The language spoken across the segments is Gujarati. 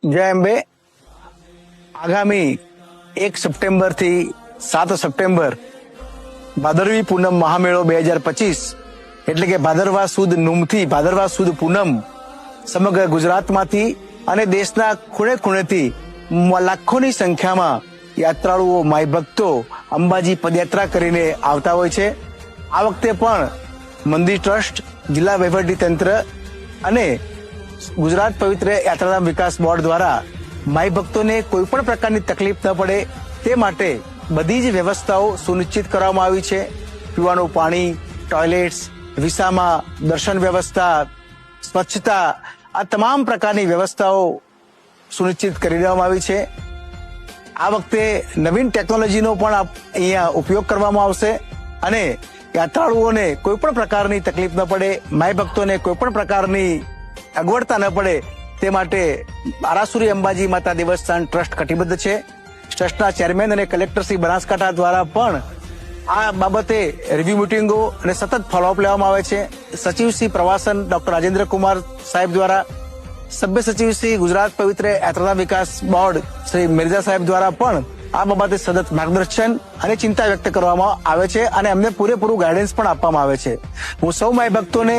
જય અંબે. આગામી 1 સપ્ટેમ્બર થી 7 સપ્ટેમ્બર ભાદરવી પૂનમ મહામેળો 2025 એટલે કે ભાદરવા સુદ નોમથી ભાદરવા સુદ પૂનમ સમગ્ર ગુજરાતમાંથી અને દેશના ખૂણે ખૂણેથી લાખોની સંખ્યામાં યાત્રાળુઓ માઈ ભક્તો અંબાજી પદયાત્રા કરીને આવતા હોય છે. આ વખતે પણ મંદિર ટ્રસ્ટ, જિલ્લા વહીવટી તંત્ર અને ગુજરાત પવિત્ર યાત્રાધામ વિકાસ બોર્ડ દ્વારા માઈ ભક્તોને કોઈ પણ પ્રકારની તકલીફ ન પડે તે માટે બધી જ વ્યવસ્થાઓ સુનિશ્ચિત કરવામાં આવી છે. પીવાનું પાણી, ટોયલેટ્સ, વિસામા, દર્શન વ્યવસ્થા, સ્વચ્છતા, આ તમામ પ્રકારની વ્યવસ્થાઓ સુનિશ્ચિત કરી દેવામાં આવી છે. આ વખતે નવીન ટેકનોલોજીનો પણ અહીંયા ઉપયોગ કરવામાં આવશે અને યાત્રાળુઓને કોઈ પણ પ્રકારની તકલીફ ન પડે, માઈ ભક્તોને કોઈ પણ પ્રકારની અગવડતા ન પડે તે માટે આરાસુરી અંબાજી માતા દેવસ્થાન ટ્રસ્ટ કટિબદ્ધ છે. ટ્રસ્ટના ચેરમેન અને કલેક્ટર શ્રી બનાસકાંઠા દ્વારા પણ આ બાબતે રિવ્યુ મિટિંગો અને સતત ફોલોઅપ લેવામાં આવે છે. સચિવ શ્રી પ્રવાસન ડોક્ટર રાજેન્દ્ર કુમાર સાહેબ દ્વારા, સભ્ય સચિવ શ્રી ગુજરાત પવિત્ર યાત્રાધામ વિકાસ બોર્ડ શ્રી મિર્ઝા સાહેબ દ્વારા પણ આ બાબતે સતત માર્ગદર્શન અને ચિંતા વ્યક્ત કરવામાં આવે છે અને અમને પૂરેપૂરું ગાઈડન્સ પણ આપવામાં આવે છે. હું સૌ માઈ ભક્તોને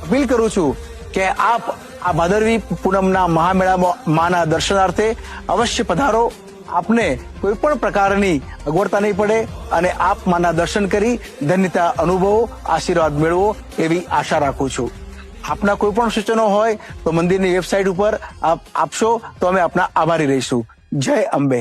અપીલ કરું છું કે આપ આ ભાદરવી પૂનમના મહામેળામાં માના દર્શનાર્થે અવશ્ય પધારો. આપને કોઈ પણ પ્રકારની અગવડતા નહીં પડે અને આપ માના દર્શન કરી ધન્યતા અનુભવો, આશીર્વાદ મેળવો એવી આશા રાખું છું. આપના કોઈ પણ સૂચનો હોય તો મંદિરની વેબસાઇટ ઉપર આપ આપશો તો અમે આપના આભારી રહીશું. જય અંબે.